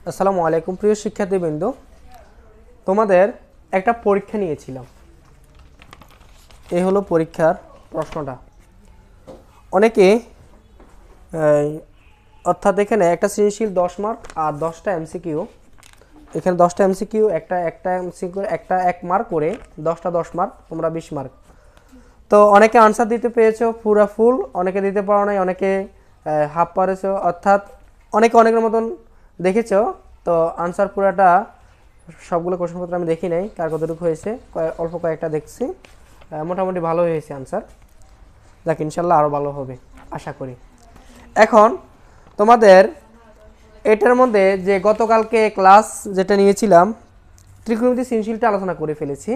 আসসালামু আলাইকুম প্রিয় শিক্ষার্থীবৃন্দ, তোমাদের একটা পরীক্ষা নিয়েছিলাম। এই হলো পরীক্ষার প্রশ্নটা। অনেকে অর্থাৎ এখানে একটা সৃজনশীল 10 মার্ক আর 10টা এমসিকিউ। এখানে 10টা এমসিকিউ, একটা এমসিকিউ একটা 1 মার্ক করে 10টা 10 মার্ক, তোমরা 20 মার্ক। তো অনেকে আনসার দিতে পেরেছো পুরা ফুল, অনেকে দিতে পারো নাই, অনেকে হাফ পারেছো, অর্থাৎ অনেকে অনেকের মতন দেখেছো। তো আনসার পুরাটা সবগুলো কোশ্চেনপত্র আমি দেখি নাই, কার কতটুকু হয়েছে, অল্প কয়েকটা দেখছি। মোটামুটি ভালো হয়েছে আনসার। যাক, ইনশাল্লাহ আরও ভালো হবে আশা করি। এখন তোমাদের এটার মধ্যে যে গতকালকে ক্লাস যেটা নিয়েছিলাম, ত্রিকোণমিতি সৃজনশীলটা আলোচনা করে ফেলেছি।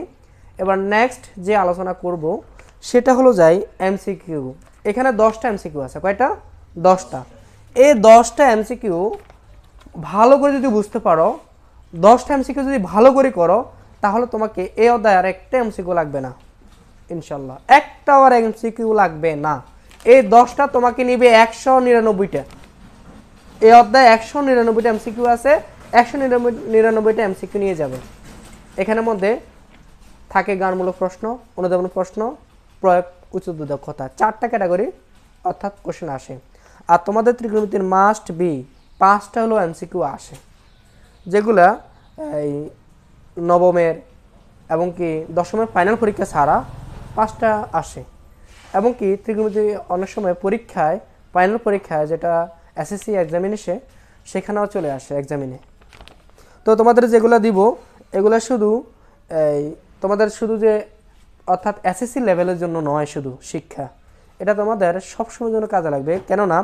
এবার নেক্সট যে আলোচনা করব সেটা হলো যাই এমসিকিউ। এখানে 10টা এমসিকিউ আছে। কয়টা? 10টা। এই 10টা এমসিকিউ ভালো করে যদি বুঝতে পারো, 10টা এমসিকিউ যদি ভালো করে করো, তাহলে তোমাকে এই অধ্যায়ে আর একটা এমসিকিউ লাগবে না ইনশাল্লাহ। একটাও আর এমসিকিউ লাগবে না। এই 10টা তোমাকে নিবে 199টা। এই অধ্যায়ে 199টা এমসিকিউ আছে, 199টা এমসিকিউ নিয়ে যাবে। এখানের মধ্যে থাকে গানমূলক প্রশ্ন, অনুধাবন প্রশ্ন, প্রয়োগ, উচ্চতর দক্ষতা, 4টা ক্যাটাগরি অর্থাৎ কোশ্চেন আসে। আর তোমাদের ত্রিকোণমিতির মাস্ট বি 5টা হলো এমসিকিউ আসে, যেগুলা এই নবমের এবং কি দশমের ফাইনাল পরীক্ষা ছাড়া 5টা আসে। এবং কি ত্রিকোণমিতি অনেক সময় পরীক্ষায়, ফাইনাল পরীক্ষায় যেটা এসএসসি এক্সামিনেশে, সেখানেও চলে আসে এক্সামিনে। তো তোমাদের যেগুলো দিব এগুলো শুধু এই তোমাদের শুধু যে অর্থাৎ এসএসসি লেভেলের জন্য নয় শুধু শিক্ষা, এটা তোমাদের সবসময়ের জন্য কাজে লাগবে। কেননা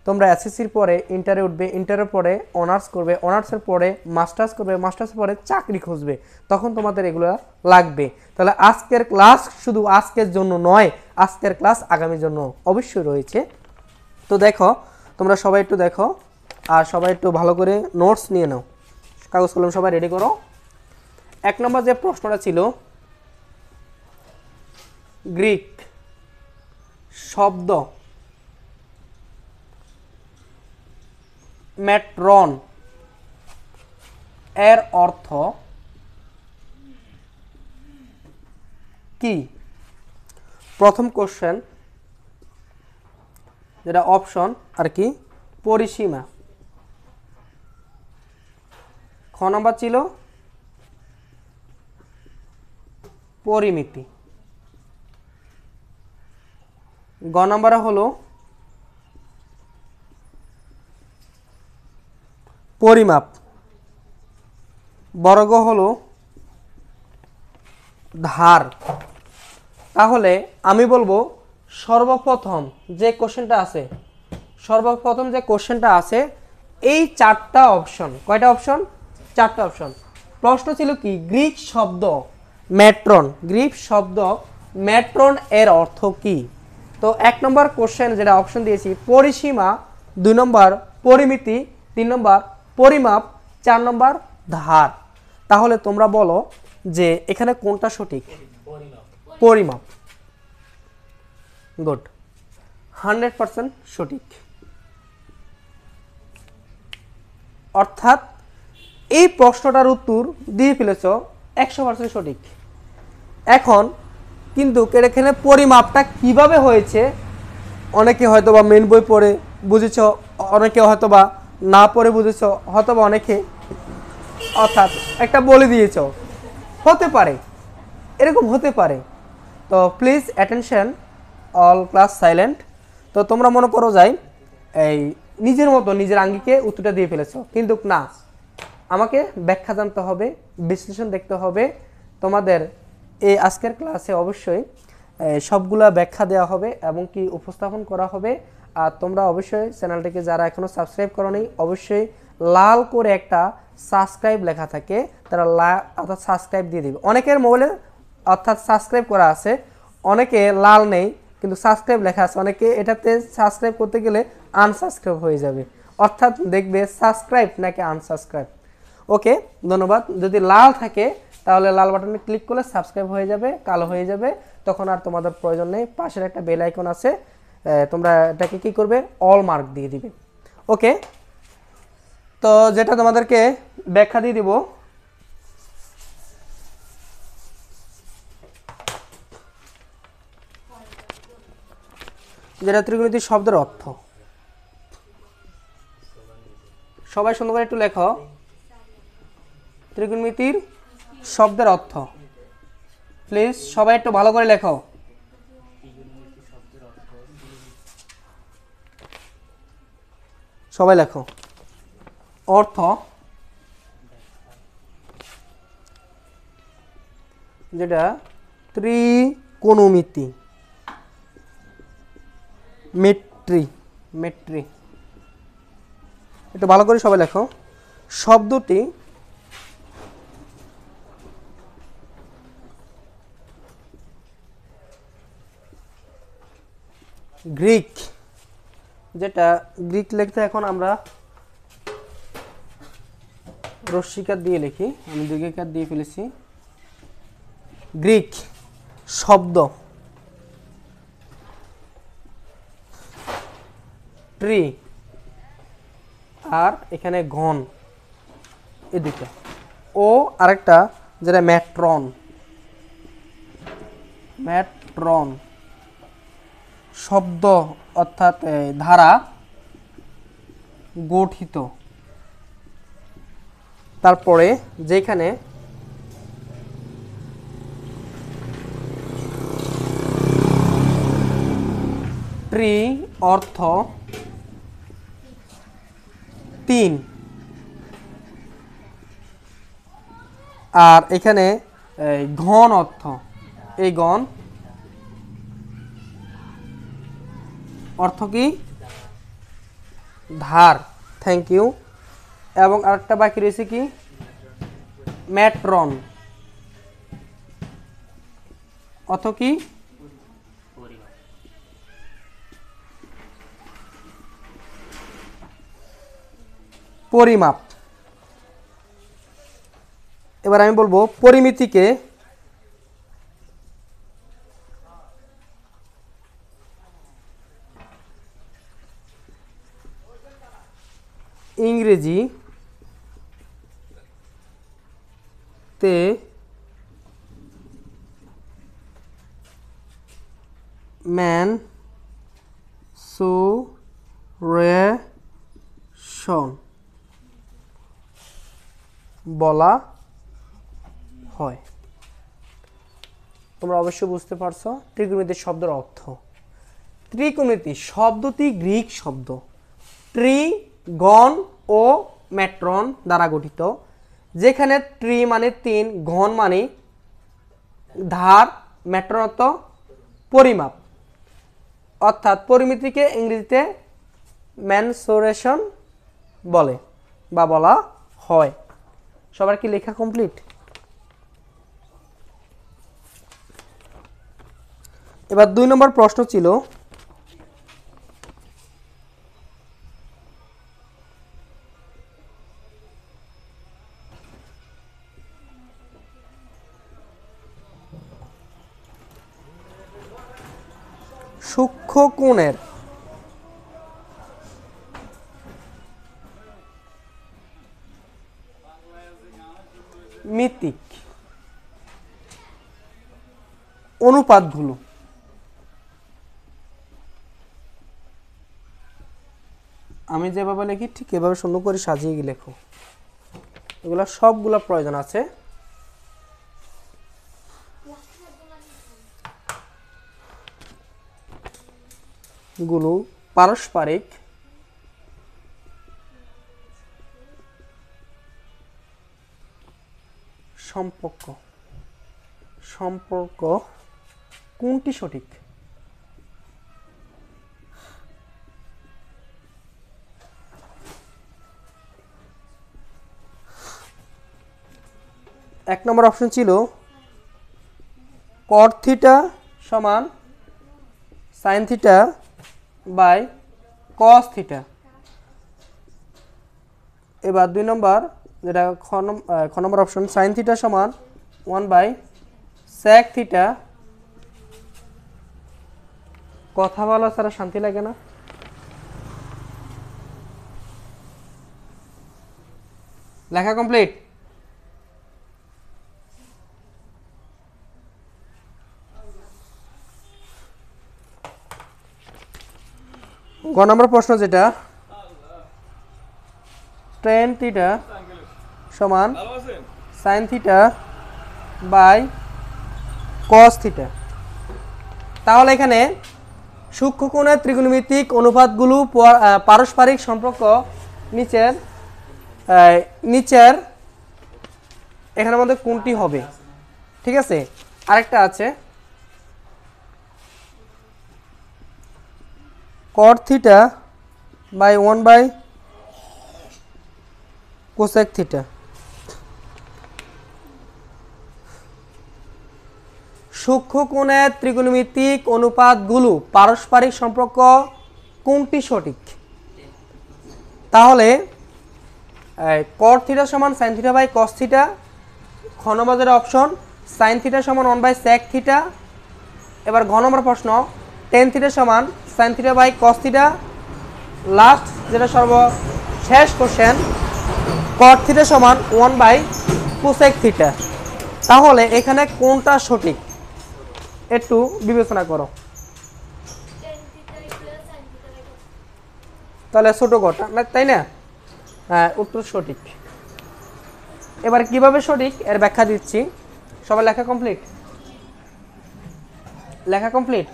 তোমরা এসএসসির পরে ইন্টারে উঠবে, ইন্টারের পরে অনার্স করবে, অনার্সের পরে মাস্টার্স করবে, মাস্টার্সের পরে চাকরি খুঁজবে, তখন তোমাদের এগুলো লাগবে। তাহলে আজকের ক্লাস শুধু আজকের জন্য নয়, আজকের ক্লাস আগামীর জন্য অবশ্যই রয়েছে। তো দেখো, তোমরা সবাই একটু দেখো আর সবাই একটু ভালো করে নোটস নিয়ে নাও, কাগজ কলম সবাই রেডি করো। 1 নম্বর যে প্রশ্নটা ছিল, গ্রিক শব্দ ম্যাট্রন এর অর্থ কি? প্রথম কোশ্চেন যেটা অপশন আর কি, পরিসীমা। খ নম্বর ছিল পরিমিতি। গ নম্বরে হলো পরিমাপ। বর্গ হলো ধার। তাহলে আমি বলবো সর্বপ্রথম যে কোশ্চেনটা আছে, এই 4টা অপশন। কয়টা অপশন? 4টা অপশন। প্রশ্ন ছিল কি, গ্রিক শব্দ ম্যাট্রন এর অর্থ কি? তো 1 নম্বর কোশ্চেন যেটা অপশন দিয়েছি, পরিসীমা, 2 নম্বর পরিমিতি, 3 নম্বর পরিমাপ, 4 নম্বর ধার। তাহলে তোমরা বলো যে এখানে কোনটা সঠিক? পরিমাপ। গুড, 100% সঠিক। অর্থাৎ এই প্রশ্নটার উত্তর দিয়ে ফেলেছ 100% সঠিক। এখন কিন্তু এখানে পরিমাপটা কিভাবে হয়েছে, অনেকে হয়তোবা মেন বই পড়ে বুঝেছ, অনেকে হয়তোবা না পড়ে বুঝেছ, হয়তোবা অনেকে অর্থাৎ একটা বলে দিয়েছ, হতে পারে, এরকম হতে পারে। তো please attention, all class silent. তো তোমরা মনে করো যাই এই নিজের মতো নিজের আঙ্গিকে উত্তরটা দিয়ে ফেলেছো, কিন্তু না, আমাকে ব্যাখ্যা জানতে হবে, বিশ্লেষণ দেখতে হবে। তোমাদের এই আজকের ক্লাসে অবশ্যই সবগুলা ব্যাখ্যা দেওয়া হবে এবং কি উপস্থাপন করা হবে। আর তোমরা অবশ্যই চ্যানেলটিকে যারা এখনও সাবস্ক্রাইব করোনি, অবশ্যই লাল করে একটা সাবস্ক্রাইব লেখা থাকে, তারা অর্থাৎ সাবস্ক্রাইব দিয়ে দিবে। অনেকের মোবাইলে অর্থাৎ সাবস্ক্রাইব করা আছে, অনেকে লাল নেই কিন্তু সাবস্ক্রাইব লেখা আছে, অনেকে এটাতে সাবস্ক্রাইব করতে গেলে আনসাবস্ক্রাইব হয়ে যাবে, অর্থাৎ দেখবে সাবস্ক্রাইব নাকি আনসাবস্ক্রাইব। ওকে, ধন্যবাদ। যদি লাল থাকে তাহলে লাল বাটনে ক্লিক করলে সাবস্ক্রাইব হয়ে যাবে, কালো হয়ে যাবে, তখন আর তোমাদের প্রয়োজন নেই। পাশের একটা বেল আইকন আছে, তোমরা এটাকে কি করবে, অল মার্ক দিয়ে দিবে। ওকে, তো যেটা তোমাদেরকে ব্যাখ্যা দিয়ে দিব, যেটা ত্রিকোণমিতির শব্দের অর্থ। সবাই সুন্দর করে একটু লেখো, ত্রিকোণমিতির শব্দের অর্থ। প্লিজ সবাই একটু ভালো করে লেখো। সবাই লেখো। অর্থ যেটা ত্রিকোণমিতি, মেট্রি, মেট্রি, একটু ভালো করে সবাই লেখো। শব্দটি গ্রিক, যেটা গ্রিক লিখতে এখন আমরা রস্যিকার দিয়ে লিখি, আমি দীর্ঘিকার দিয়ে ফেলেছি। গ্রিক শব্দ ট্রি আর এখানে ঘন, এদিকে ও আরেকটা যেটা ম্যাট্রন, ম্যাট্রন শব্দ অর্থাৎ ধারা গঠিত। তারপরে যেখানে ট্রি অর্থ তিন, আর এখানে ঘন অর্থ, এই ঘন অর্থ কি ধার। Thank you. এবং আরেকটা বাকি রয়েছে কি ম্যাট্রন, অর্থ কি পরিমাপ। এবার আমি বলবো পরিমিতিকে ইংরেজি তে মেনসুরেশন বলা হয়। তোমরা অবশ্যই বুঝতে পারছো ত্রিকোণমিতির শব্দের অর্থ। ত্রিকোণমিতি শব্দটি গ্রিক শব্দ, ট্রি গণ ও ম্যাট্রন দ্বারা গঠিত, যেখানে ট্রি মানে তিন, ঘন মানে ধার, ম্যাট্রন অর্থ পরিমাপ। অর্থাৎ পরিমিতিকে ইংরেজিতে মেনসুরেশন বলে বা বলা হয়। সবার কি লেখা কমপ্লিট? এবার 2 নম্বর প্রশ্ন ছিল সূক্ষ্মকোণের মিতিক অনুপাতগুলো। আমি যেভাবে লিখি ঠিক এভাবে সুন্দর করে সাজিয়ে লেখো, এগুলো সবগুলো প্রয়োজন আছে। গুলো পারস্পরিক সম্পর্ক, সম্পর্ক কোনটি সঠিক? এক নম্বর অপশন ছিল কট থিটা সমান sine theta by cos theta. এবার 2 নম্বর যেটা খ নম্বর অপশন সাইন থিটা সমান 1/sec থিটা। কথা বলা ছাড়া শান্তি লাগে না। লেখা কমপ্লিট? গ নম্বর প্রশ্ন যেটা tan থিটা সমান sin theta by cos theta. তাহলে এখানে সূক্ষ্মকোণের ত্রিকোণমিতিক অনুপাতগুলো পারস্পরিক সম্পর্ক নিচের এখানের মধ্যে কোনটি হবে? ঠিক আছে, আরেকটা আছে cot theta by 1 by cosec theta. সূক্ষ্মকোণের ত্রিকোণমিতিক অনুপাতগুলো পারস্পরিক সম্পর্ক কোনটি সঠিক? তাহলে cot থিটা সমান sin theta by cos theta, খ নম্বরের অপশন sin থিটা সমান 1 বাই sec থিটা। এবার ঘ নম্বর প্রশ্ন tan থিটা সমান sin theta by cos theta. Last যেটা সর্বশেষ কোশ্চেন cot থিটা সমান 1 বাই cosec থিটা। তাহলে এখানে কোনটা সঠিক একটু বিবেচনা করো। তাহলে ছোট কটা না, তাই না? হ্যাঁ, উত্তর সঠিক। এবার কিভাবে সঠিক এর ব্যাখ্যা দিচ্ছি। সবাই লেখা কমপ্লিট? লেখা কমপ্লিট?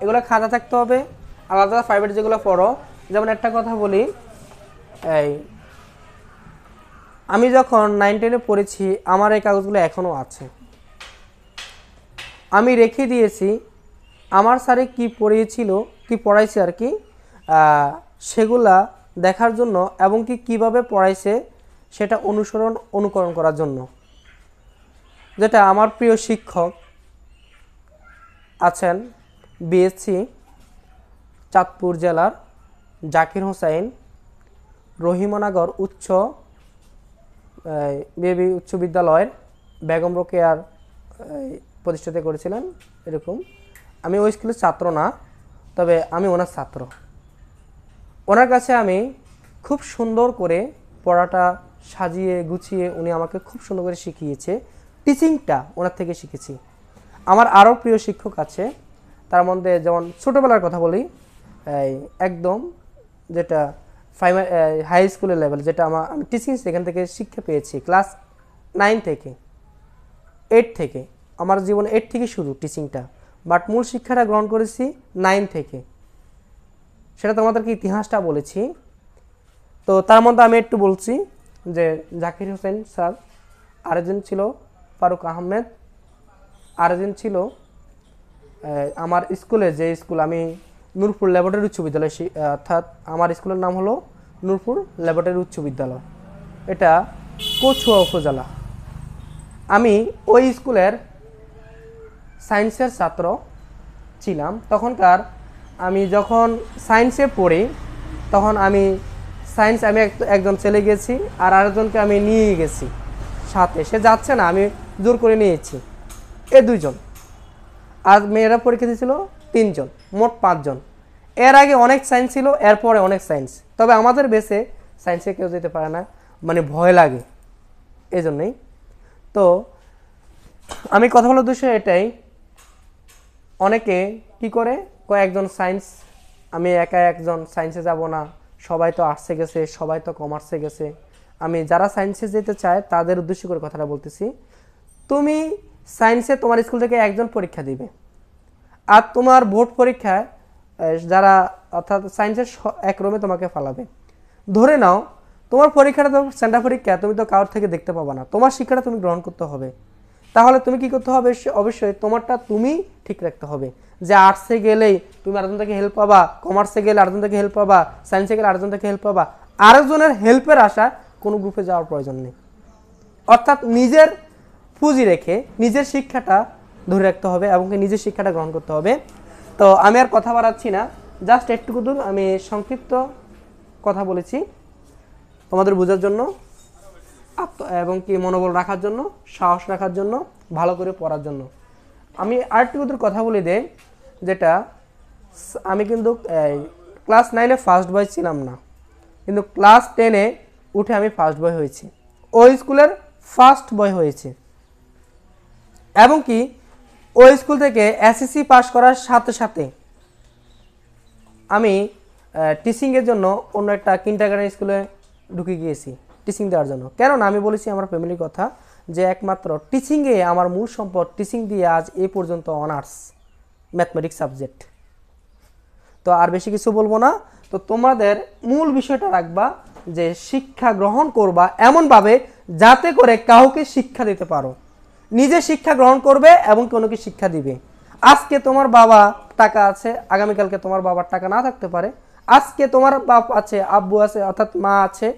এগুলো খাতা থাকতে হবে, আলাদা প্রাইভেট যেগুলো পড়ো। যেমন একটা কথা বলি, এই আমি যখন 9-10-এ পড়েছি আমার এই কাগজগুলো এখনও আছে, আমি রেখে দিয়েছি। আমার স্যারে কি পড়িয়েছিল, কি পড়াইছে আর কি, সেগুলা দেখার জন্য এবং কি কীভাবে পড়াইছে সেটা অনুকরণ করার জন্য। যেটা আমার প্রিয় শিক্ষক আছেন বিএসসি চাঁদপুর জেলার জাকির হোসাইন, রহিমনগর বিএবি উচ্চ বিদ্যালয়ের বেগম রোকেয়ার প্রতিষ্ঠাতে করেছিলেন। এরকম আমি ওই স্কুলের ছাত্র না, তবে আমি ওনার ছাত্র। ওনার কাছে আমি খুব সুন্দর করে পড়াটা সাজিয়ে গুছিয়ে উনি আমাকে খুব সুন্দর করে শিখিয়েছে। টিচিংটা ওনার থেকে শিখেছি। আমার আরও প্রিয় শিক্ষক আছে, তার মধ্যে যেমন ছোটোবেলার কথা বলি, একদম যেটা হাই স্কুলের লেভেল, যেটা আমি টিচিং সেখান থেকে শিক্ষা পেয়েছি ক্লাস 9 থেকে 8 থেকে। আমার জীবনে 8 থেকে শুরু টিচিংটা, বাট মূল শিক্ষাটা গ্রহণ করেছি 9 থেকে। সেটা তোমাদেরকে ইতিহাসটা বলেছি। তো তার মধ্যে আমি একটু বলছি যে জাকির হোসেন স্যার, আরেকজন ছিল ফারুক আহমেদ, আরেকজন ছিল আমার স্কুলে, যে স্কুল আমি নূরপুর ল্যাবরেটরি উচ্চ বিদ্যালয়, অর্থাৎ আমার স্কুলের নাম হলো নূরপুর ল্যাবরেটরি উচ্চ বিদ্যালয়, এটা কচুয়া উপজেলা। আমি ওই স্কুলের সায়েন্সের ছাত্র ছিলাম। তখনকার আমি যখন সায়েন্সে পড়ি তখন আমি একজন ছেলে গেছি আর আরেকজনকে আমি নিয়ে গেছি সাথে। সে যাচ্ছে না, আমি জোর করে নিয়েছি। এ 2 জন, আর মেয়েরা পরীক্ষা দিয়েছিল 3 জন, মোট 5 জন। এর আগে অনেক সায়েন্স ছিল, এরপরে অনেক সায়েন্স। তবে আমাদের বেসে সায়েন্সে কেউ যেতে পারে না, মানে ভয় লাগে, এই জন্যই। তো আমি কথা বলার উদ্দেশ্য এটাই, অনেকে কি করে কয়েকজন সায়েন্স, আমি একা একজন সায়েন্সে যাব না, সবাই তো আর্টসে গেছে, সবাই তো কমার্সে গেছে। আমি যারা সায়েন্সে যেতে চায় তাদের উদ্দেশ্য করে কথাটা বলতেছি। তুমি সায়েন্সে তোমার স্কুল থেকে একজন পরীক্ষা দিবে, আর তোমার বোর্ড পরীক্ষায় যারা অর্থাৎ সায়েন্সের এক রুমে তোমাকে ফালাবে। ধরে নাও তোমার পরীক্ষাটা তো সেন্টার পরীক্ষা, তুমি তো কারোর থেকে দেখতে পাবা না, তোমার শিক্ষাটা তুমি গ্রহণ করতে হবে। তাহলে তুমি কি করতে হবে? অবশ্যই তোমারটা তুমি ঠিক রাখতে হবে, যে আর্টসে গেলেই তুমি আরেকজন থেকে হেল্প পাবা, কমার্সে গেলে আরেকজন থেকে হেল্প পাবা, সায়েন্সে গেলে আরেকজন থেকে হেল্প পাবা। আরেকজনের হেল্পের আশা কোনো গ্রুপে যাওয়ার প্রয়োজন নেই। অর্থাৎ নিজের পুঁজি রেখে নিজের শিক্ষাটা ধরে রাখতে হবে এবং নিজের শিক্ষাটা গ্রহণ করতে হবে। তো আমি আর কথা বাড়াচ্ছি না, জাস্ট একটুকু দূর আমি সংক্ষিপ্ত কথা বলেছি তোমাদের বোঝার জন্য এবং কি মনোবল রাখার জন্য, সাহস রাখার জন্য, ভালো করে পড়ার জন্য। আমি আরেকটুকু দূর কথা বলে দেই, যেটা আমি কিন্তু ক্লাস 9-এ ফার্স্ট বয় ছিলাম না, কিন্তু ক্লাস 10-এ উঠে আমি ফার্স্ট বয় হয়েছি। ওই স্কুলের ফার্স্ট বয় হয়েছে এবং কি ওই স্কুল থেকে এসএসসি পাস করার সাথে সাথে আমি টিচিংয়ের জন্য অন্য একটা কিন্ডারগার্টেন স্কুলে ঢুকে গিয়েছি টিচিং দেওয়ার জন্য। কেননা আমি বলেছি আমার ফ্যামিলির কথা যে একমাত্র টিচিংয়ে আমার মূল সম্পদ, টিচিং দিয়ে আজ এ পর্যন্ত অনার্স ম্যাথমেটিক্স সাবজেক্ট। তো আর বেশি কিছু বলবো না। তো তোমাদের মূল বিষয়টা রাখবা যে শিক্ষা গ্রহণ করবা এমনভাবে যাতে করে কাউকে শিক্ষা দিতে পারো, নিজে শিক্ষা গ্রহণ করবে এবং কোনোকে শিক্ষা দিবে। আজকে তোমার বাবা টাকা আছে, আগামীকালকে তোমার বাবার টাকা না থাকতে পারে। আজকে তোমার বাপ আছে, আব্বু আছে, অর্থাৎ মা আছে,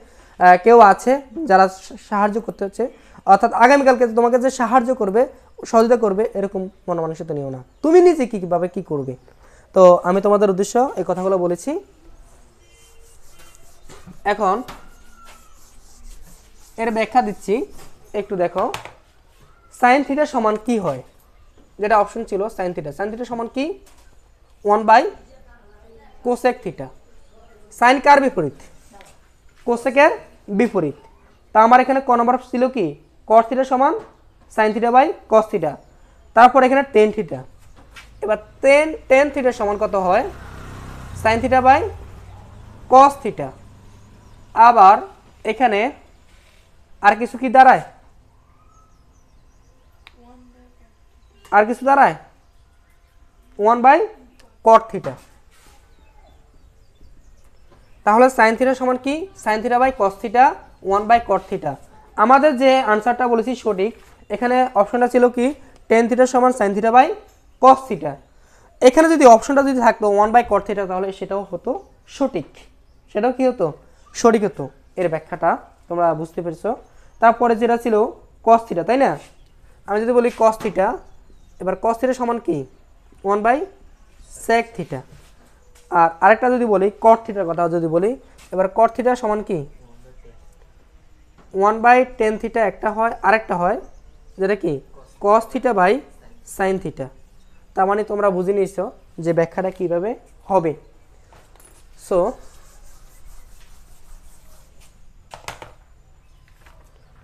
কেউ আছে যারা সাহায্য করতে হচ্ছে, অর্থাৎ আগামীকালকে তোমাকে যে সাহায্য করবে, সহযোগিতা করবে, এরকম মন মানসিকতা নিও না। তুমি নিজে কীভাবে কি করবে। তো আমি তোমাদের উদ্দেশ্য এই কথাগুলো বলেছি। এখন এর ব্যাখ্যা দিচ্ছি, একটু দেখো। সাইন থিটা সমান কি হয়, যেটা অপশন ছিল সাইন থিটা। সাইন থিটা সমান কি? 1/কোসেক থিটা। সাইন কার বিপরীত? কোসেকের বিপরীত। তা আমার এখানে ক নম্বর ছিল কি? কস থিটা সমান sine theta by cos theta. তারপর এখানে টেন থিটা। এবার টেন থিটা সমান কত হয়? Sine theta by cos theta. আবার এখানে আর কিছু কি দাঁড়ায়? আর কিছু দাঁড়ায় 1/কট থিটা। তাহলে সাইন থিটা সমান কি? Sine theta by cos theta 1/কট থিটা। আমাদের যে আনসারটা বলেছি সঠিক, এখানে অপশনটা ছিল কি? টেন থিটা সমান sine theta by cos theta. এখানে যদি অপশনটা যদি থাকতো 1/কট থিটা, তাহলে সেটাও হতো সঠিক। সেটাও কি হতো? সঠিক হতো। এর ব্যাখ্যাটা তোমরা বুঝতে পেরেছো। তারপরে যেটা ছিল কস থিটা, তাই না? আমি যদি বলি কস থিটা, এবার কস থিটা সমান কি? 1/সেক থিটা। আর আরেকটা যদি বলি কট থিটার কথা যদি বলি, এবার কট থিটা সমান কি? 1/টেন থিটা একটা হয়, আরেকটা হয় যেটা কি? Cos theta by sine theta. তার মানে তোমরা বুঝে নিয়েছো যে ব্যাখ্যাটা কিভাবে হবে। সো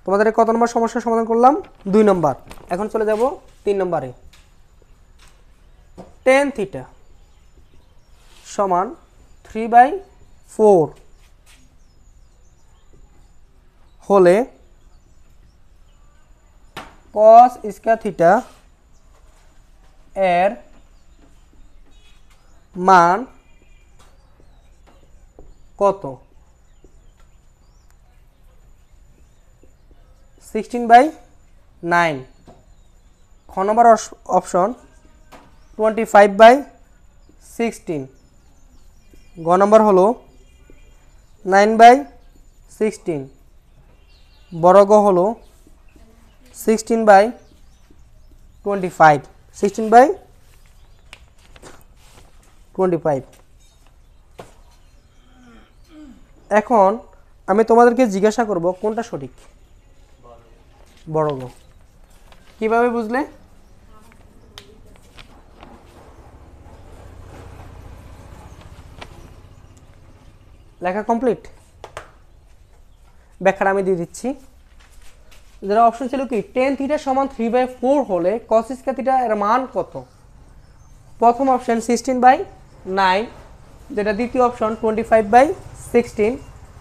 তোমাদের কত নম্বর সমস্যার সমাধান করলাম? 2 নম্বর। এখন চলে যাব 3 নম্বরে। টেন থিটা সমান 3/4 হলে কস স্কয়ার থিটা এর মান কত? 16/9। খ নম্বর অপশন 25/16। গ নম্বর হলো 9/16। বর্গ হলো 16/25। 16/25। এখন আমি তোমাদেরকে জিজ্ঞাসা করব কোনটা সঠিক? বর্গ। কিভাবে বুঝলে? লেখা কমপ্লিট? ব্যাখ্যাটা আমি দিয়ে দিচ্ছি। যেটা অপশন ছিল কি? টেন থিটা সমান 3/4 হলে কস স্কয়ার থিটা এর মান কত? প্রথম অপশন 16/9, যেটা দ্বিতীয় অপশন 25/16,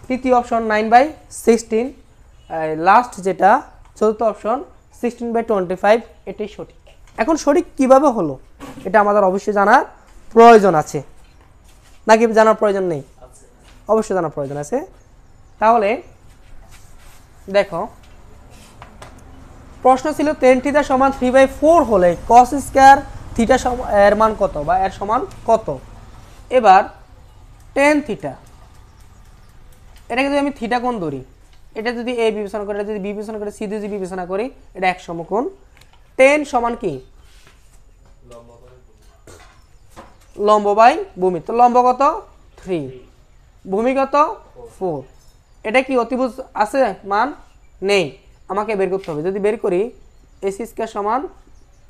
তৃতীয় অপশন 9/16, লাস্ট যেটা চতুর্থ অপশন 16/25। এটাই সঠিক। এখন সঠিক কিভাবে হলো এটা আমাদের অবশ্যই জানার প্রয়োজন আছে, নাকি জানার প্রয়োজন নেই? অবশ্যই জানার প্রয়োজন আছে। তাহলে দেখো, প্রশ্ন ছিল টেন থিটা সমান 3/4 হলে কস স্কয়ার থিটা এর মান কত বা এর সমান কত? এবার টেন থিটা, এটাকে যদি আমি থিটা কোণ ধরি, এটা যদি এ বিবেচনা করি, এটা যদি বি বিবেচনা করি, সি যদি বিবেচনা করি, এটা এক সমকোণ। টেন সমান কি? লম্ব বাই ভূমি। তো লম্ব কত? 3, ভূমি কত? 4। এটা কি অতিভুজ আছে? মান নেই, আমাকে বের করতে হবে। যদি বের করি, এসি স্কয়ার সমান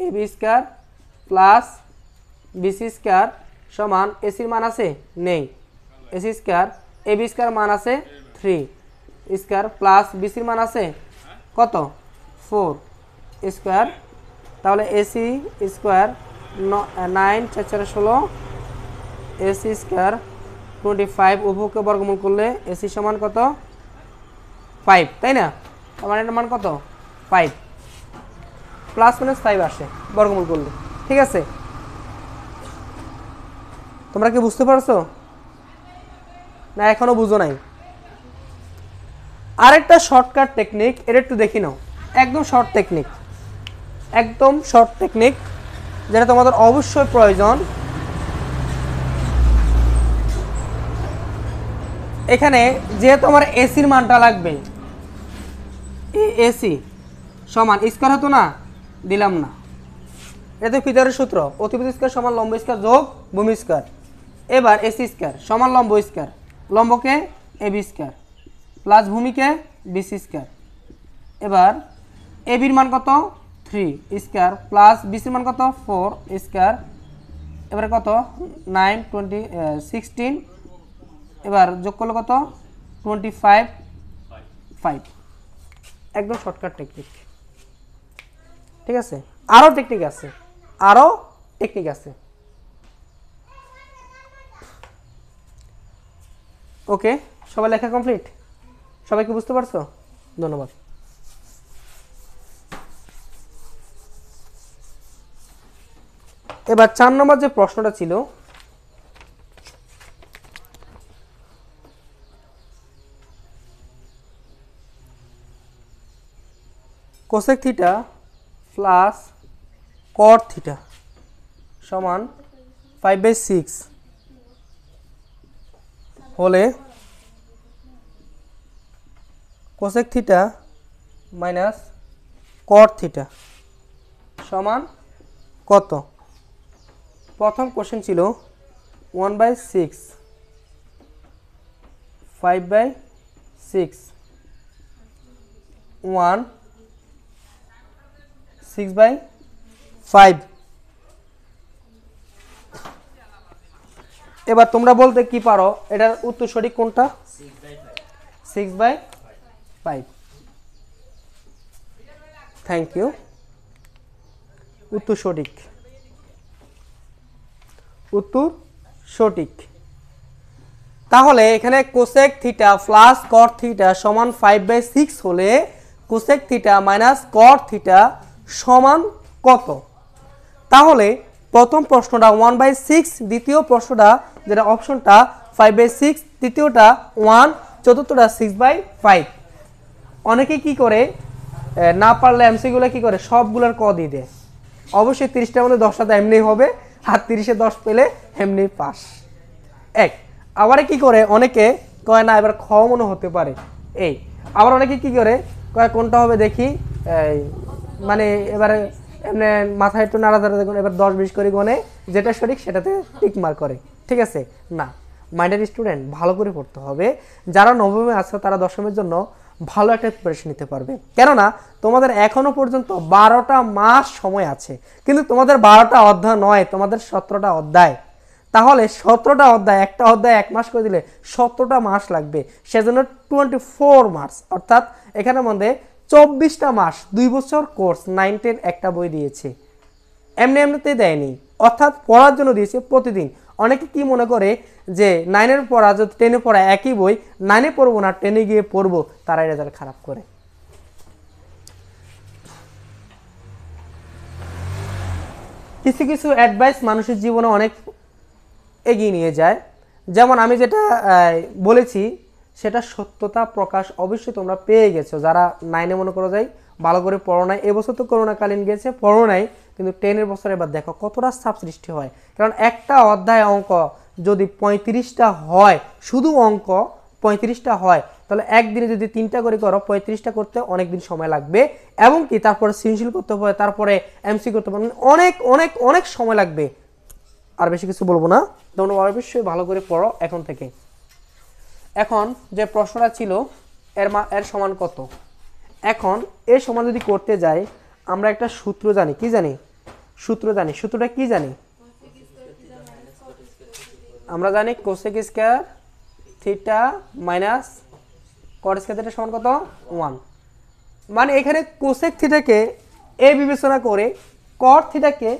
AB square plus BC square সমান, এসির মান আছে? নেই। এসি স্কয়ার এবি স্কয়ার মান আছে 3 স্কয়ার প্লাস বিসির মান আছে কত 4 স্কোয়ার, তাহলে এসি স্কোয়ার 9 4 4 16, এসি স্কোয়ার 25, উভয়কে বর্গমূল করলে এসি সমান কত 5, তাই না? তার মানে এটার মান কত 5, প্লাস মাইনাস 5 আসে বর্গমূল করলে। ঠিক আছে, তোমরা কি বুঝতে পারছো না এখনো বুঝো নাই? আরেকটা শর্টকাট টেকনিক, এটা একটু দেখি নাও। একদম শর্ট টেকনিক, একদম শর্ট টেকনিক, যেটা তোমাদের অবশ্যই প্রয়োজন। এখানে যেহেতু আমার এসির মানটা লাগবে, এসি সমান স্কয়ার হতো না, দিলাম না। এটা ফিতারের সূত্র, অতিভুজ স্কয়ার সমান লম্ব স্কয়ার যোগ ভূমি স্কয়ার। এবার এসি স্কয়ার সমান লম্ব স্কয়ার, লম্বকে এবি স্কয়ার প্লাস ভূমিকে বিসি স্কয়ার। এবার এবির মান কত 3 স্কয়ার প্লাস বিসির মান কত 4 স্কয়ার। এবারে কত 9 20 16, এবার যোগ করলে কত 25 5। একদম শর্টকাট টেকনিক। ঠিক আছে, আরও টেকনিক আছে, আরও টেকনিক আছে। ওকে, সবাই লেখা কমপ্লিট? সবাই কি বুঝতে পারছো? ধন্যবাদ। এবার 4 নম্বর যে প্রশ্নটা ছিল, cosec theta plus cot theta সমান 5/6 হলে cosec theta minus cot theta সমান কত? প্রথম কোশ্চেন ছিল 1/6 5/6 1 6/5। এবার তোমরা বলতে কি পারো এটার উত্তর সঠিক কোনটা? 6/5। থ্যাংক ইউ, উত্তর সঠিক, উত্তর সঠিক। তাহলে এখানে cosec theta plus cot theta সমান 5/6 হলে cosec theta minus cot theta সমান কত? তাহলে প্রথম প্রশ্নটা 1/6, দ্বিতীয় প্রশ্নটা যেটা অপশনটা 5/6, তৃতীয়টা 1, চতুর্থটা 6/5। অনেকে কি করে না পারলে এমসিগুলো কি করে সবগুলোর ক দিয়ে দেয়। অবশ্যই 30টার মধ্যে 10টা তো এমনি হবে, আর 30-এ 10 পেলে এমনি পাস। এক আবার কি করে অনেকে কয় না এবার খ মনে হতে পারে এই, আবার অনেকে কি করে কয় কোনটা হবে দেখি, মানে এবারে এমনি মাথায় একটু নাড়াচাড়া দেখুন, এবার 10-20 করে গনে যেটা সঠিক সেটাতে টিক মার্ক করে। ঠিক আছে না, মাইন্ডেড স্টুডেন্ট ভালো করে পড়তে হবে। যারা নবমে আছে তারা দশমের জন্য ভালো একটা প্রিপারেশন নিতে পারবে, কেননা তোমাদের এখনো পর্যন্ত 12টা মাস সময় আছে, কিন্তু তোমাদের 12টা অধ্যায় নয়, তোমাদের 17টা অধ্যায়। তাহলে 17টা অধ্যায়, একটা অধ্যায় 1 মাস করে দিলে 17টা মাস লাগবে, সেজন্য 24 মাস, অর্থাৎ এখানের মধ্যে 24টা মাস, 2 বছর কোর্স 9 10 একটা বই দিয়েছে, এমনি এমনিতেই দেয়নি, অর্থাৎ পড়ার জন্য দিয়েছে প্রতিদিন। অনেকে কি মনে করে যে 9-এর পড়া যদি 10-এ পড়া একই বই, 9-এ পড়বো না 10-এ গিয়ে পড়বো, তারাই রেজাল্ট খারাপ করে। কিছু কিছু অ্যাডভাইস মানুষের জীবনে অনেক এগিয়ে নিয়ে যায়। যেমন আমি যেটা বলেছি সেটা সত্যতা প্রকাশ অবশ্যই তোমরা পেয়ে গেছো। যারা 9-এ মনে করো যাই ভালো করে পড়ো নাই, এবছর তো করোনাকালীন গেছে পড়ো নাই, কিন্তু 10-এর বছরে এবার দেখো কতটা চাপ সৃষ্টি হয়। কারণ একটা অধ্যায় অঙ্ক যদি 35টা হয়, শুধু অঙ্ক 35টা হয়, তাহলে একদিনে যদি 3টা করে করো 35টা করতে অনেক দিন সময় লাগবে, এবং কি তারপরে সৃজনশীল করতে হবে, তারপরে এমসি করতে হবে, অনেক অনেক অনেক সময় লাগবে। আর বেশি কিছু বলবো না, তোমরা অবশ্যই ভালো করে পড়ো এখন থেকে। এখন যে প্রশ্নটা ছিল এর সমান কত, এখন এর সমান যদি করতে যাই আমরা একটা সূত্র জানি, কি জানি? সূত্র জানি। সূত্রটা কি জানি? আমরা জানি কোসেক স্কয়ার থিটা মাইনাস কট স্কয়ার থিটা সমান কত 1। মানে এখানে কোসেক থিটাকে এ বিবেচনা করে কট থিটাকে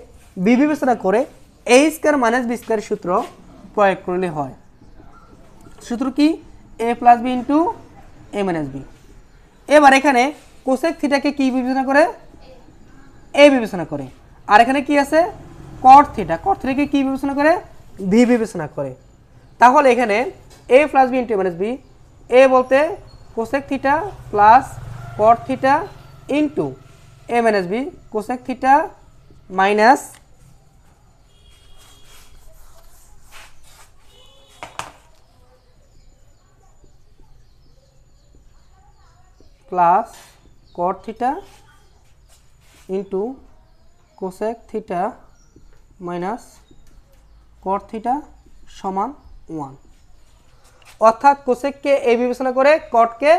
বি বিবেচনা করে এ স্কয়ার মাইনাস বি স্কয়ার সূত্র প্রয়োগ করলে হয়। সূত্র কি? এ plus B into A minus B. এবার এখানে কোসেক থিটাকে কি বিবেচনা করে? এ বিবেচনা করে। আর এখানে কি আছে? কট থিটা। কট থিটাকে কি বিবেচনা করে? বি বিবেচনা করে। তাহলে এখানে A plus B into A minus B, A বলতে cosec theta plus cot theta into A minus B, cosec theta minus plus cot theta into cosec theta minus cot theta সমান 1। অর্থাৎ কোসেককে এ বিবেচনা করে কটকে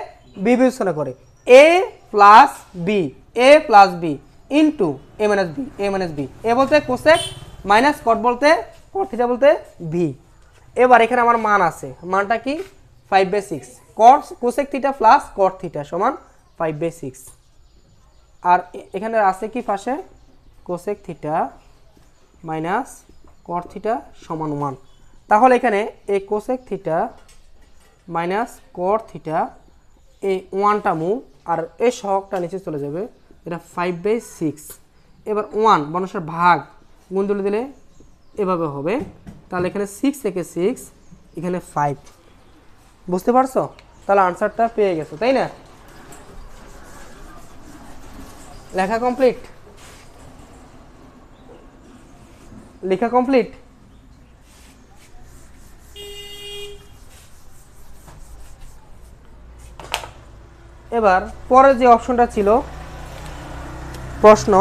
বি বিবেচনা করে। এ plus B, A plus B into A minus B, A minus B. A বলতে cosec minus কট বলতে কট theta বলতে V. এবার এখানে আমার মান আছে, মানটা কি? 5/6। Cosec theta plus cot theta সমান 5/6। আর এখানে আছে কি পাশে? Cosec theta minus cot theta সমান 1। তাহলে এখানে এই cosec theta minus cot theta এই 1টা মূল আর এই সহগটা নিচে চলে যাবে, এটা 5/6। এবার 1 বর্ণসার ভাগ গুণ তুলে দিলে এভাবে হবে। তাহলে এখানে 6 থেকে 6, এখানে 5। বুঝতে পারছো? তাহলে আনসারটা পেয়ে গেছো, তাই না? লেখা কমপ্লিট? লেখা কমপ্লিট? এবার পরের যে অপশনটা ছিল প্রশ্ন,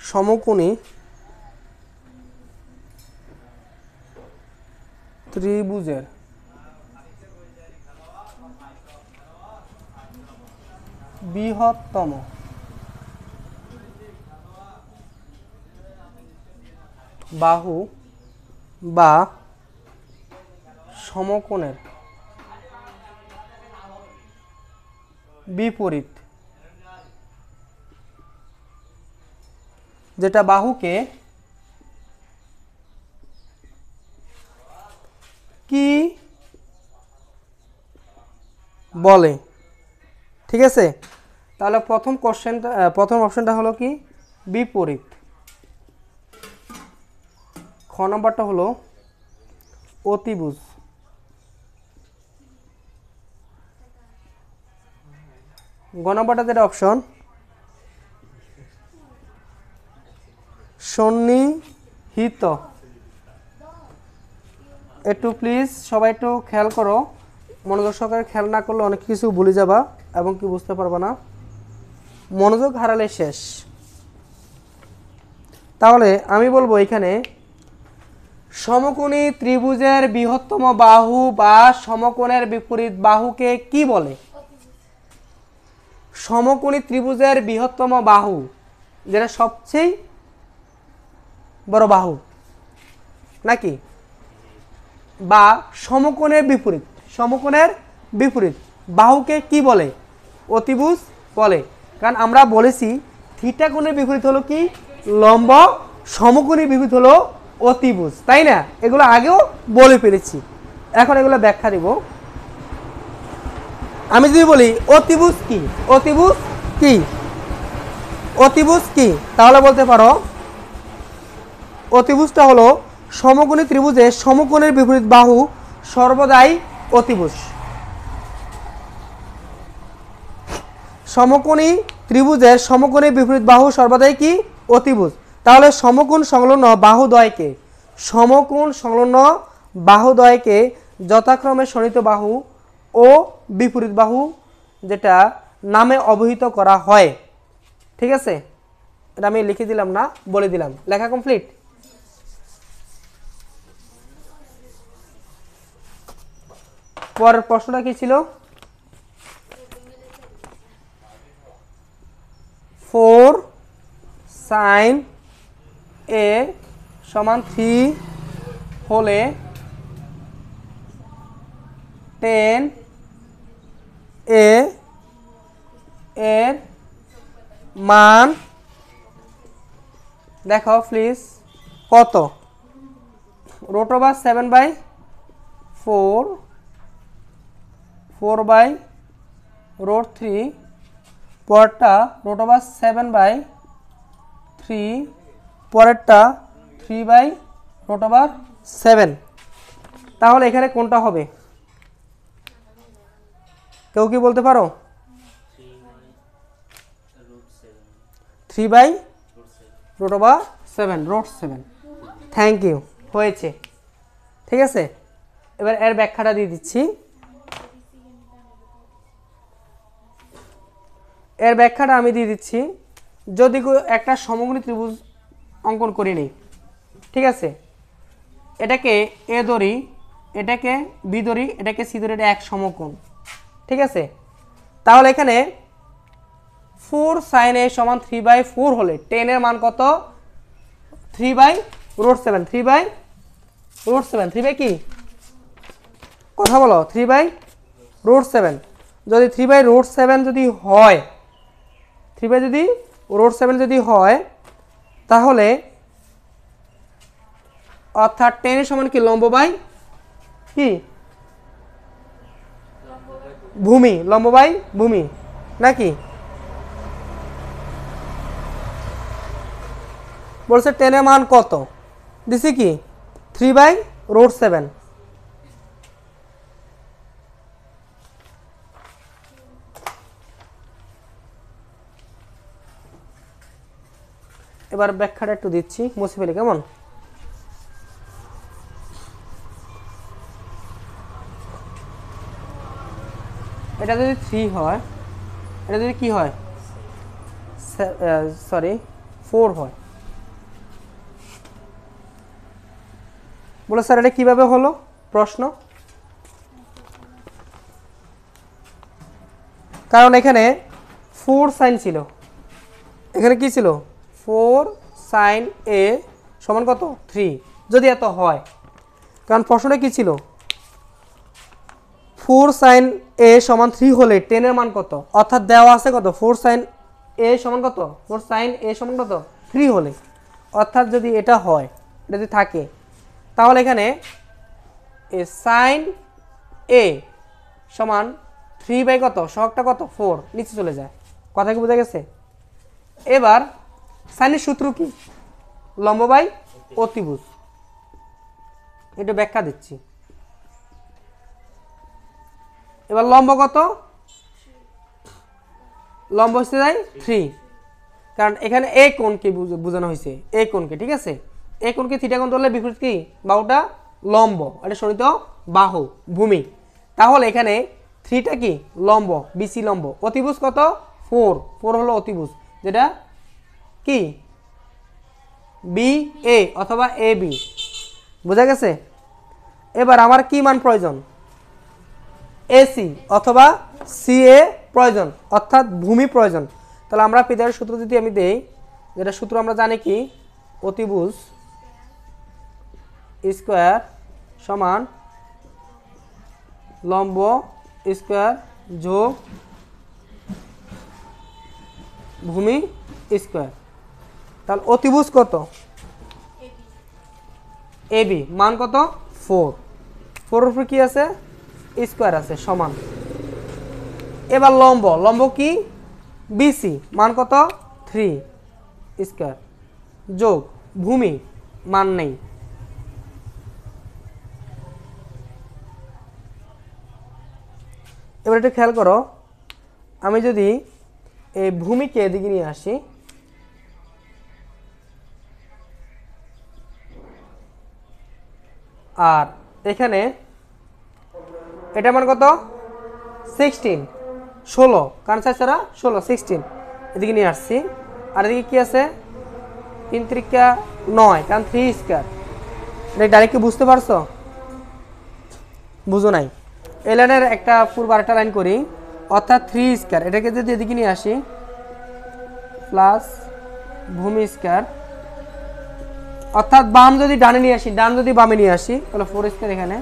সমকোণী ত্রিভুজের বৃহত্তম বাহু বা সমকোণের বিপরীত, যেটা বাহুকে কি বলে? ঠিক আছে, তাহলে প্রথম অপশনটা হলো কি? বিপরীত। খ নম্বরটা হলো অতিভুজ। গ নম্বরটা যেটা অপশন সন্নিহিত। একটু প্লিজ সবাই একটু খেয়াল করো, মনোযোগ সহকারে খেয়াল না করলে অনেক কিছু ভুলে যাবা এবং কি বুঝতে পারবা না, মনোযোগ হারালে শেষ। তাহলে আমি বলবো এখানে সমকোণী ত্রিভুজের বৃহত্তম বাহু বা সমকোণের বিপরীত বাহুকে কি বলে? সমকোণী ত্রিভুজের বৃহত্তম বাহু, যেটা সবচেয়ে বড় বাহু নাকি, বা সমকোণের বিপরীত বাহুকে কি বলে? অতিভুজ বলে। কারণ আমরা বলেছি থিটা কোণের বিপরীত হলো কি? লম্ব। সমকোণের বিপরীত হলো অতিভুজ, তাই না? এগুলো আগেও বলে ফেলেছি, এখন এগুলো ব্যাখ্যা দিব। আমি যদি বলি অতিভুজ কি, অতিভুজ কি, তাহলে বলতে পারো অতিভুজটা হলো সমকোণী ত্রিভুজের সমকোণের বিপরীত বাহু সর্বদাই অতিভুজ। সমকোণী ত্রিভুজের সমকোণের বিপরীত বাহু সর্বদাই কি? অতিভুজ। তাহলে সমকোণ সংলগ্ন বাহুদ্বয়কে যথাক্রমে শোণিত বাহু ও বিপরীত বাহু যেটা নামে অভিহিত করা হয়। ঠিক আছে, এটা আমি লিখে দিলাম না, বলে দিলাম। লেখা কমপ্লিট? পরের প্রশ্নটা কি ছিল? 4 sin এ সমান 3 হলে 10 এ এর মান দেখো প্লিজ কত রুট ওভার 7/4 4/√3 পরেরটা রুট ওভার 7/3 পরেরটা 3/√7 তাহলে এখানে কোনটা হবে কেউ কি বলতে পারো 3/√7 থ্যাংক ইউ হয়েছে ঠিক আছে এবার এর ব্যাখ্যাটা দিয়ে দিচ্ছি এর ব্যাখ্যাটা আমি দিয়ে দিচ্ছি যদি একটা সমকোণী ত্রিভুজ অঙ্কন করি নেই ঠিক আছে এটাকে এ ধরি এটাকে বি ধরি এটাকে সি ধরি এটা এক সমকোণ ঠিক আছে তাহলে এখানে 4 sin a সমান 3/4 হলে 10 এর মান কত 3/√7 3/√7 কি কথা বলো 3/√7 যদি 3/√7 যদি হয় 3/√7 যদি হয় তাহলে অর্থাৎ 10 এর সমান কি লম্ব বাই কি ভূমি লম্ব বাই ভূমি নাকি বলছে 10 এর মান কত দিছি কি 3/√7 এবার ব্যাখ্যাটা একটু দিচ্ছি মুছে ফেলি কেমন এটা যদি 3 হয় এটা যদি কি হয় সরি 4 হয় বলো স্যার এটা কিভাবে হলো প্রশ্ন কারণ এখানে 4 sin ছিল এখানে কি ছিল 4 sin a সমান কত 3 যদি এত হয় কারণ প্রশ্নটা কি ছিল 4 sin a সমান 3 হলে 10 এর মান কত অর্থাৎ দেওয়া আছে কত 4 sin a সমান কত 4 sin a সমান কত 3 হলে অর্থাৎ যদি এটা হয় এটা যদি থাকে তাহলে এখানে a sin a সমান 3 কত সহগটা কত 4 নিচে চলে যায় কথা কি বোঝা গেছে এবার সাইনের সূত্র কি লম্ব বাই অতিভুজ এটা ব্যাখ্যা দিচ্ছি এবার লম্ব কত লম্ব হচ্ছে যায় 3 কারণ এখানে এই কোণকে বোঝানো হয়েছে এই কোণকে ঠিক আছে এই কোণকে থিটা কোণ ধরলে বিপরীত কি বাহুটা লম্ব এটা শোনিত বাহু ভূমি তাহলে এখানে 3টা কি লম্ব বিসি লম্ব অতিভুজ কত 4 হলো অতিভুজ যেটা কি বি এ অথবা এ বি বোঝা গেছে এবার আমার কি মান প্রয়োজন এসি অথবা সিএ প্রয়োজন অর্থাৎ ভূমি প্রয়োজন তাহলে আমরা পিথাগোরাসের সূত্র যদি আমি দেই যেটা সূত্র আমরা জানি কি অতিভুজ স্কয়ার সমান লম্ব স্কয়ার যোগ ভূমি স্কয়ার তাহলে অতিভুজ কত এবি মান কত 4 4 এর উপর কি আছে স্কয়ার আছে সমান এবার লম্ব লম্ব কি বিসি মান কত 3 স্কয়ার যোগ ভূমি মান নেই এবার একটু খেয়াল করো আমি যদি এই ভূমিকে এদিকে নিয়ে আসি আর এখানে এটা মান কত 16 16 কারণ ছাড়া 16 16 এদিকে নিয়ে আসছি আর এদিকে কি আছে 3 × 9 কারণ 3 স্কয়ার এটা ডাইরেক্ট কি বুঝতে পারছো বুঝো নাই এই লাইনের একটা পূর্ব আরেকটা লাইন করি অর্থাৎ 3 স্কয়ার এটাকে যদি এদিকে নিয়ে আসি প্লাস ভূমি স্কয়ার অর্থাৎ বাম যদি ডানে নিয়ে আসি, ডান যদি বামে নিয়ে আসি, তাহলে 4 স্কয়ার এখানে।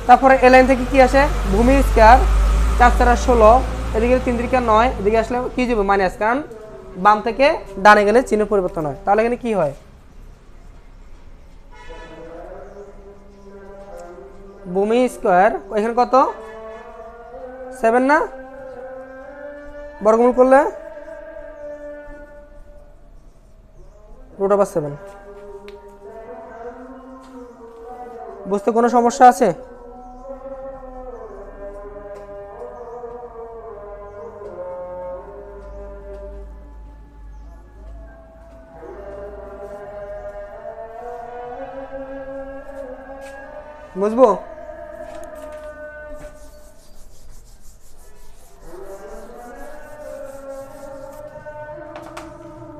তারপরে এ লাইন থেকে কি আসে, ভূমি স্কয়ার 4 4 16, এদিকে 3 3 9, এদিকে আসলে কি যাবে মাইনাস, কারণ বাম থেকে ডানে গেলে চিহ্ন পরিবর্তন হয়। তাহলে এখানে কি হয়, ভূমি স্কয়ার এখানে কত 7 না, বর্গমূল করলে √7। বুঝতে কোনো সমস্যা আছে? বুঝবো?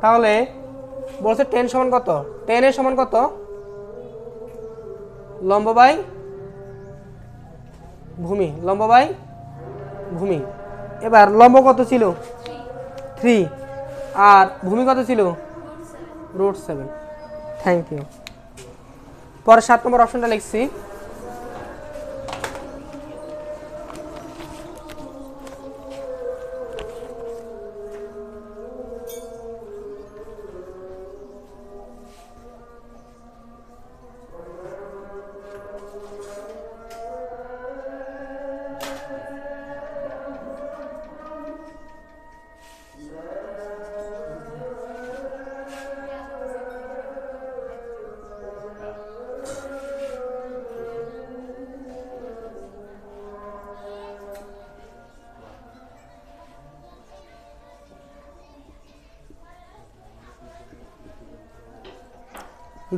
তাহলে বলছে 10 সমান কত, 10 এর সমান কত, লম্ব বাই ভূমি, লম্ব বাই ভূমি। এবার লম্ব কত ছিল 3, আর ভূমি কত ছিল √7। Thank you. পরে 7 নম্বর অপশনটা লিখছি,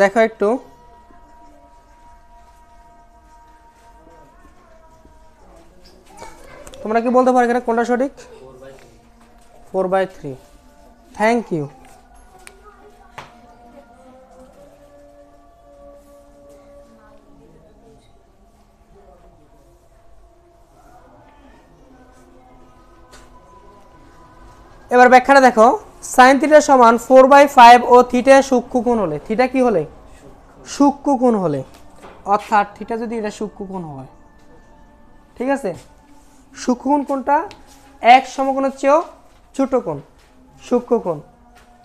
দেখো একটু, তোমরা কি বলতে পারো এখানে কোনটা সঠিক? 4/3। Thank you. এবার ব্যাখ্যাটা দেখো, sin θ সমান 4/5 ও থিটা সূক্ষ্মকোণ হলে, থিটা কি হলে সূক্ষ্মকোণ হলে, অর্থাৎ থিটা যদি এটা সূক্ষ্মকোণ হয়, ঠিক আছে, সূক্ষ্মকোণ কোনটা, এক সমকোণের চেয়েও ছোট কোণ সূক্ষ্মকোণ,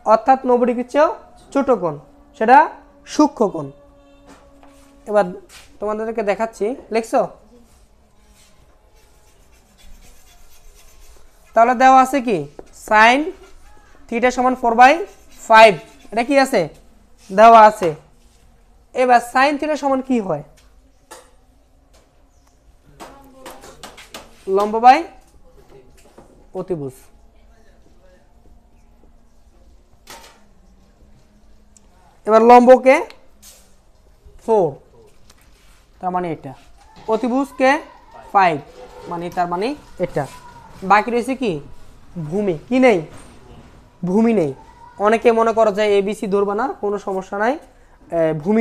অর্থাৎ 90 ডিগ্রির চেয়েও ছোট কোণ, সেটা সূক্ষ্মকোণ। এবার তোমাদেরকে দেখাচ্ছি, লিখছো? তাহলে দেওয়া আছে কি, sin θ সমান 4/5, এটা কি আছে দেওয়া আছে। এবার sin θ সমান কি হয়, লম্ব বাই অতিভুজ। এবার লম্বকে 4, তার মানে এটা, অতিভুজকে 5, মানে তার মানে এটা। বাকি রয়েছে কি, ভূমি, কি নেই, ভূমি নেই। অনেকে মনে করো যে ABC ধরবা না, কোনো সমস্যা নাই, ভূমি